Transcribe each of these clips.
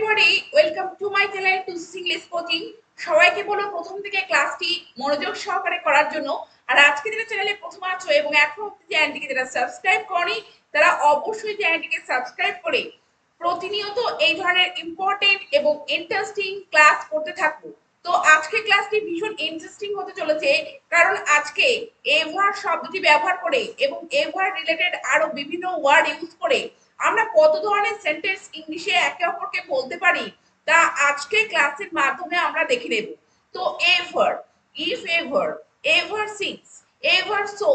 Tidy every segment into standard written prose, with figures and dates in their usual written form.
everybody, welcome to my channel to English coaching. সবাইকে বলো প্রথম থেকে ক্লাসটি মনোযোগ সহকারে করার জন্য। আর আজকে যারা চ্যানেলে প্রথম আছো এবং এখনো অবধি চ্যানেলটিকে যারা সাবস্ক্রাইব করনি তারা অবশ্যই চ্যানেলটিকে সাবস্ক্রাইব করে প্রতিনিয়ত এই ধরনের ইম্পর্টেন্ট এবং ইন্টারেস্টিং ক্লাস করতে থাকবো। তো আজকে ক্লাসটি ভীষণ ইন্টারেস্টিং হতে চলেছে, কারণ আজকে এভার শব্দটি ব্যবহার করে এবং এভার রিলেটেড আরো বিভিন্ন ওয়ার্ড ইউজ করে আমরা কত ধরনের সেন্টেন্স ইংলিশে একে অপরকে বলতে পারি তা আজকে ক্লাসের মাধ্যমে আমরা দেখে নেব। তো ever, if ever, ever since, ever so,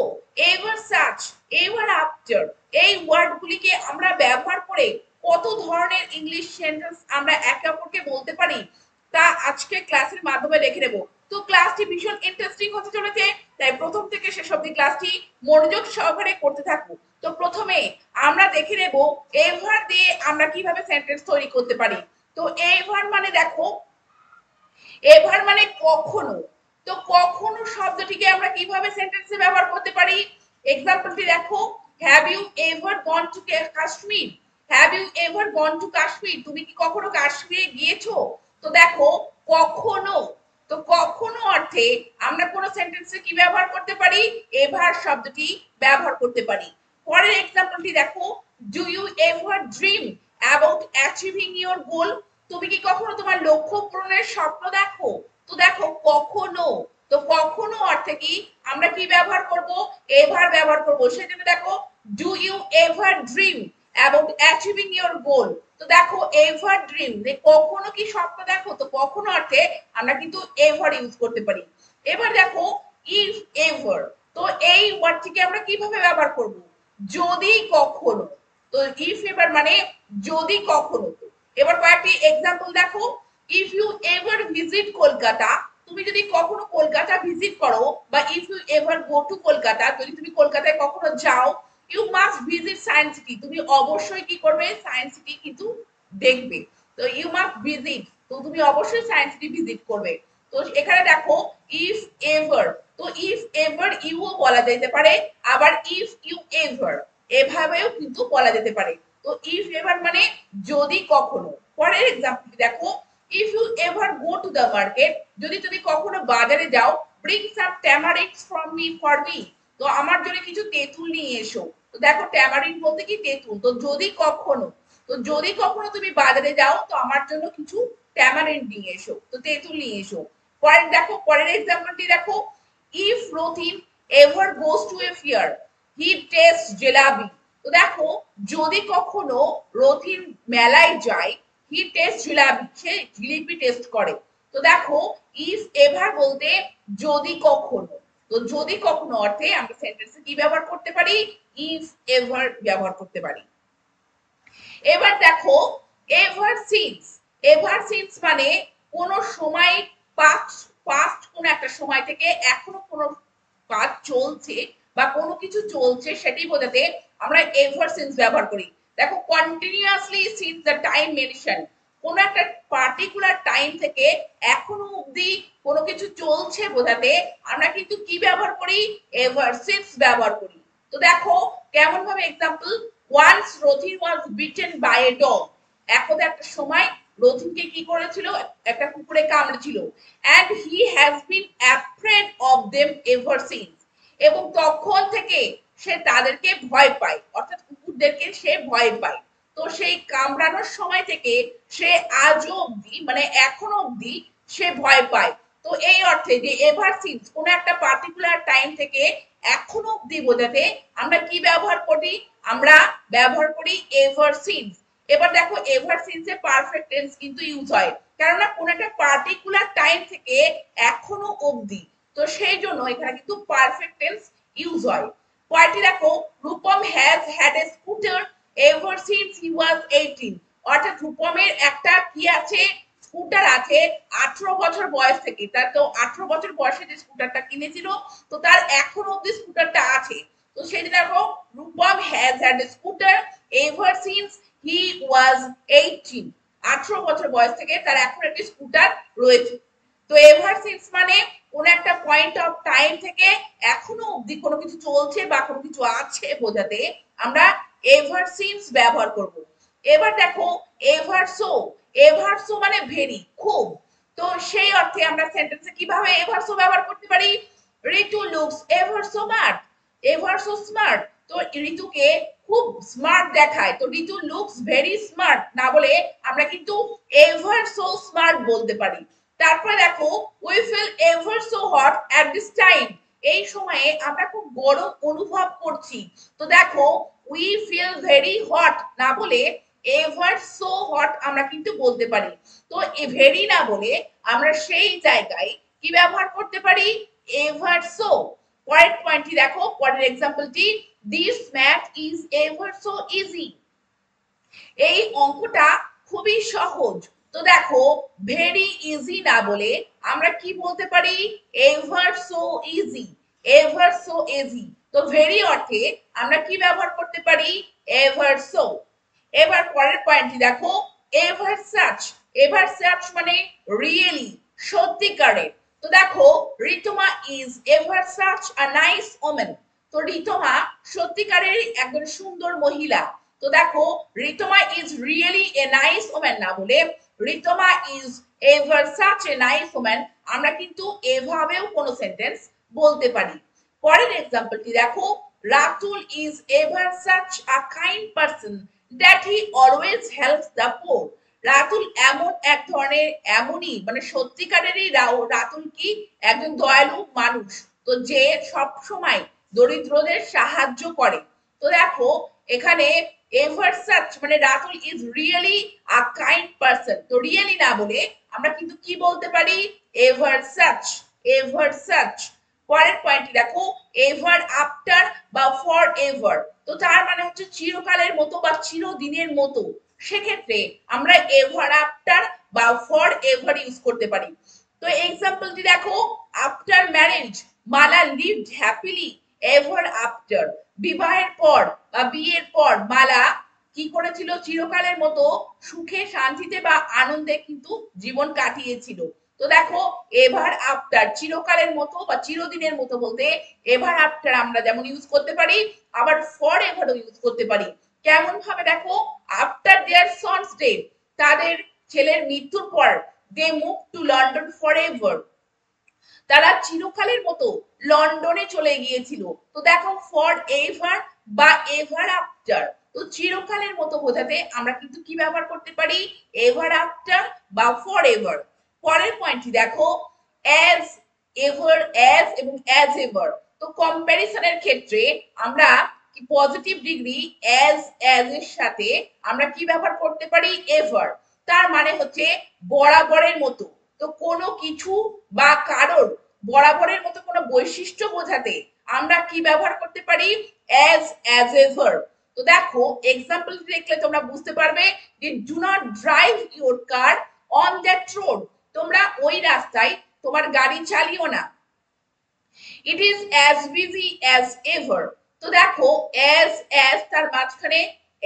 ever such, ever after, এই ওয়ার্ডগুলিকে আমরা ব্যবহার করে কত ধরনের ইংলিশ সেন্টেন্স আমরা একে অপরকে বলতে পারি তা আজকে ক্লাসের মাধ্যমে দেখে নেব। তো ক্লাসটি ভীষণ ইন্টারেস্টিং হতে চলেছে, তাই প্রথম থেকে শেষ অবধি ক্লাসটি মনোযোগ সহকারে করতে থাকবো। তো প্রথমে আমরা দেখে নেব এভার দিয়ে আমরা কিভাবে সেন্টেন্স তৈরি করতে পারি। তো এভার মানে দেখো, এভার মানে কখনো। তো কখনো শব্দটিকে আমরা কিভাবে সেন্টেন্সে ব্যবহার করতে পারি? এক্সাম্পলটি দেখো, have you ever gone to Kashmir? Have you ever gone to Kashmir? তুমি কি কখনো কাশ্মীরে গিয়েছো? তো দেখো কখনো, তো কখনো অর্থে আমরা কোন সেন্টেন্সে কি ব্যবহার করতে পারি? এভার শব্দটি ব্যবহার করতে পারি। পরের এক্সাম্পলটি দেখো, do you ever dream about achieving your goal? তুমি কি কখনো তোমার লক্ষ্য পূরণের স্বপ্ন দেখো? তো দেখো কখনো, তো কখনো অর্থে কি আমরা কি ব্যবহার করব? এভার ব্যবহার করব। সেজন্য দেখো, do you ever dream about achieving your goal? তো দেখো এভার ড্রিম, যে কখনো কি স্বপ্ন দেখো? তো কখনো অর্থে আমরা কিন্তু এভার ইউজ করতে পারি। এবার দেখো ইফ এভার, তো এই ওয়ার্ডটিকে আমরা কিভাবে ব্যবহার করব? যদি কখনো। তো ইফ এভার মানে যদি কখনো। এবার কয়েকটি এক্সাম্পল দেখো, if you ever visit Kolkata, তুমি যদি কখনো কলকাতা ভিজিট করো, বা if you ever go to Kolkata, যদি তুমি কলকাতায় কখনো যাও, you must visit science city, তুমি অবশ্যই কি করবে? সায়েন্স সিটি কিন্তু দেখবে। তো ইউ মাস্ট ভিজিট, তো তুমি অবশ্যই সায়েন্স সিটি ভিজিট করবে। তো এখানে দেখো ইফ এভার, তো ইফ এভার ইউও বলা যেতে পারে, আবার ইফ ইউ এভার এভাবেও কিন্তু বলা যেতে পারে। তো ইফ এভার মানে যদি কখনো। পরের এক্সাম্পল দেখো, if you ever go to the market, যদি তুমি কখনো বাজারে যাও, bring some tamarinds from me for me, তো আমার জন্য কিছু তেঁতুল নিয়ে এসো। তো দেখো ট্যামারিন্ড বলতে কি তেঁতুল, তো যদি কখনো, তো যদি কখনো তুমি বাজারে যাও তো আমার জন্য কিছু ট্যামারিন্ড নিয়ে এসো, তো তেঁতুল নিয়ে এসো। পরের দেখো, পরের এক্সাম্পলটি দেখো, if Rathin ever goes to a fair, he taste jalebi, তো দেখো যদি কখনো রথিন মেলায় যায়, হি টেস্ট জিলাপি, সে জিলিপি টেস্ট করে। তো দেখো ইফ এভার বলতে যদি কখনো, তো যদি কখনো অর্থে আমরা সেন্টেন্সে কি ব্যবহার করতে পারি? ইফ এভার ব্যবহার করতে পারি। এবার দেখো এভার সিন্স, এভার সিন্স মানে কোন সময়, পাস্ট, পাস্ট কোন একটা সময় থেকে এখনো কোন কাজ চলছে বা কোনো কিছু চলছে সেটাই বোঝাতে আমরা এভার সিন্স ব্যবহার করি। দেখো continuously since the time mention, কোন একটা পার্টিকুলার টাইম থেকে এখনো অবধি কোনো কিছু চলছে বোঝাতে আমরা কিন্তু কি ব্যবহার করি? এভার সিন্স ব্যবহার করি। তো দেখো কেমন ভাবে example, once Rathin was beaten by a dog, একদা একটা সময় রথিনকে কি করেছিল? একটা কুকুরে কামড়েছিল। And he has been afraid of them ever since, এবং তখন থেকে সে তাদেরকে ভয় পায়, অর্থাৎ কুকুরদেরকে সে ভয় পায়। তো সেই কামড়ানোর সময় থেকে সে আজও অবধি, মানে এখনো অবধি সে ভয় পায়। তো এই অর্থে যে এভার সিন্স কোন একটা পার্টিকুলার টাইম থেকে এখনো অবধি বোঝাতে আমরা কি ব্যবহার করি? আমরা ব্যবহার করি এভার সিন্স। এবার দেখো এভার সিন্সে পারফেক্ট টেন্স কিন্তু ইউজ হয়, কেননা কোন একটা পার্টিকুলার টাইম থেকে এখনো অবধি, তো সেই জন্য এখানে কিন্তু পারফেক্ট টেন্স ইউজ হয়। পরেরটি দেখো, Rupam has had a scooter ever since he was 18, অর্থাৎ রূপমের একটা কি আছে? স্কুটার আছে 18 বছর বয়স থেকে। তার তো 18 বছর বয়সে যে স্কুটারটা কিনেছিল, তো তার এখনো অবধি স্কুটারটা আছে। তো সেই দেখো Rupam has had a scooter ever since he was 18, 18 বছর বয়স থেকে তার এখন একটি স্কুটার রয়েছে। তো এভার সিন্স মানে কোন একটা পয়েন্ট অফ টাইম থেকে এখনো অবধি কোনো কিছু চলছে বা কোনো কিছু আছে বোঝাতে আমরা এভার সিন্স ব্যবহার করব। এবার দেখো এভার সো, এভার সো মানে ভেরি, খুব। তো সেই অর্থে আমরা সেন্টেন্সে কিভাবে এভার সো ব্যবহার করতে পারি? Ritu looks ever so smart, ever so smart. তো ঋতুকে খুব স্মার্ট দেখায়, তো ঋতু লুকস ভেরি স্মার্ট না বলে আমরা কিন্তু এভার সো স্মার্ট বলতে পারি। তারপরে দেখো we feel ever so hot at this time, এই সময়ে আমরা খুব গরম অনুভব করছি। তো দেখো উই ফিল ভেরি হট না বলে এভার সো হট আমরা কিন্তু বলতে পারি। তো ভেরি না বলে আমরা সেই জায়গায় কি ব্যবহার করতে পারি? Ever so. পরের পয়েন্টটি দেখো, পরের এক্সাম্পলটি, this math is ever so easy, এই অঙ্কটা খুবই সহজ। তো দেখো ভেরি ইজি না বলে আমরা কি বলতে পারি? Ever so easy, ever so easy. তো ভেরি অর্থে আমরা কি ব্যবহার করতে পারি? Ever so. এবার পরের পয়েন্টটি দেখো, এভার সাচ, এভার সাচ মানে রিয়েলি, সত্যিকারের। তো দেখো Rituma is ever such a nice woman, তো ঋতুমা সত্যিকারের একজন সুন্দর মহিলা। তো দেখো Rituma is really a nice woman না বলে Rituma is ever such a nice woman আমরা কিন্তু এভাবেও কোনো সেন্টেন্স বলতে পারি। পরের এক্সাম্পলটি দেখো, Ratul is ever such a kind person that he always helps the poor, Ratul এমন এক ধরনের, এমনই মানে সত্যিকারেরই রাতুল কি একজন দয়ালু মানুষ, তো যে সব সময় দরিদ্রদের সাহায্য করে। তো দেখো এখানে এভার সাচ মানে Ratul is really a kind person, তো রিয়েলি না বলে আমরা কিন্তু কি বলতে পারি? Ever such, ever such. পরের পয়েন্টটি দেখো, এভার আফটার বা ফর এভার, তো তার মানে হচ্ছে চিরকালের মতো বা চিরদিনের মতো। সেক্ষেত্রে আমরা এভার আফটার বা ফর এভার ইউজ করতে পারি। তো এক্সাম্পলটি দেখো, আফটার ম্যারেজ মালা লিভড হ্যাপিলি এভার আফটার, বিবাহের পর বা বিয়ের পর মালা কি করেছিল? চিরকালের মতো সুখে শান্তিতে বা আনন্দে কিন্তু জীবন কাটিয়েছিল। তো দেখো এভার আফটার চিরকালের মতো বা চিরদিনের মতো বলতে এভার আফটার আমরা যেমন ইউজ করতে পারি, আবার ফর এভারও ইউজ করতে পারি। কেমন ভাবে দেখো, আফটার দেয়ার সন্স ডেথ, তাদের ছেলের মৃত্যুর পর they move to London forever, তারা চিরকালের মতো লন্ডনে চলে গিয়েছিল। তো দেখো ফর এভার বা এভার আফটার, তো চিরকালের মতো বোঝাতে আমরা কিন্তু কি ব্যবহার করতে পারি? এভার আফটার বা ফর এভার। পরের পয়েন্টটি দেখো, অ্যাজ এভার, অ্যাজ এবং অ্যাজ এভার, তো কম্প্যারিজনের ক্ষেত্রে আমরা কি পজিটিভ ডিগ্রি অ্যাজ এর সাথে আমরা কি ব্যবহার করতে পারি? এভার, তার মানে হচ্ছে বরাবরের মতো। তো কোনো কিছু বা কারোর বরাবরের মতো কোনো বৈশিষ্ট্য বোঝাতে আমরা কি ব্যবহার করতে পারি? As ever. তো দেখো এক্সাম্পল দেখলে তোমরা বুঝতে পারবে যে do not drive your car on that road, তোমরা ওই রাস্তায় তোমার গাড়ি চালিও না। It is as busy as ever, তো দেখো অ্যাজ তার মাঝখানে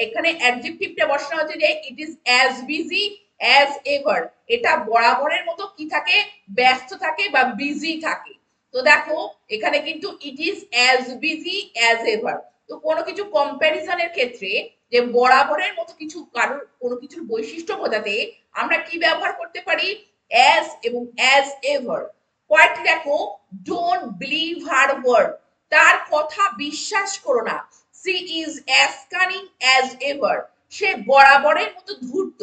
এখানে অ্যাডজেক্টিভটা বসানো হচ্ছে যে it is as busy as ever, এটা বরাবরের মতো কি থাকে? ব্যস্ত থাকে বা বিজি থাকে। তো দেখো এখানে কিন্তু it is as busy as ever. তো কোনো কিছু কম্প্যারিজনের ক্ষেত্রে যে বরাবরের মতো কিছু কারোর কোনো কিছুর বৈশিষ্ট্য বোঝাতে আমরা কি ব্যবহার করতে পারি? অ্যাজ এবং অ্যাজ এভার। পয়েন্ট দেখো, ডোন্ট বিলিভ হার ওয়ার্ড, তার কথা বিশ্বাস করো না। She is as cunning as ever, সে বরাবরের মতো ধূর্ত।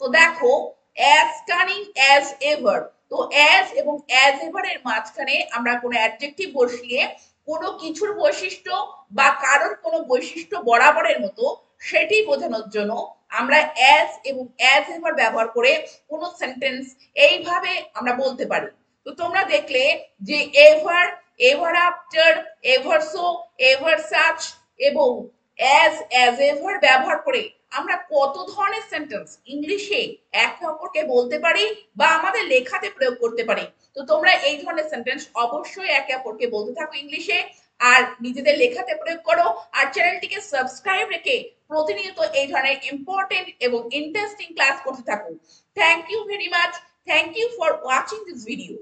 তো দেখো অ্যাজ কানিং অ্যাজ এভার, তো অ্যাজ এবং অ্যাজ এভার এর মাঝখানে আমরা কোনো অ্যাডজেক্টিভ বসিয়ে কোনো কিছুর বৈশিষ্ট্য বা কারোর কোনো বৈশিষ্ট্য বরাবরের মতো সেটি বোঝানোর জন্য আমরা অ্যাজ এবং অ্যাজ এভার ব্যবহার করে কোনো সেন্টেন্স এইভাবে আমরা বলতে পারি। তো তোমরা দেখলে যে ever, ever after, ever so, ever such এবং অ্যাজ এভার ব্যবহার করে আমরা কত ধরনের সেন্টেন্স ইংলিশে একে অপরকে বলতে পারি বা আমাদের লেখাতে প্রয়োগ করতে পারি। তো তোমরা এই ধরনের সেন্টেন্স অবশ্যই একে অপরকে বলতে থাকো ইংলিশে, আর নিজেদের লেখাতে প্রয়োগ করো। আর চ্যানেলটিকে সাবস্ক্রাইব রেখে প্রতিনিয়ত এই ধরনের ইম্পর্টেন্ট এবং ইন্টারেস্টিং ক্লাস করতে থাকো। Thank you very much, thank you for watching this video.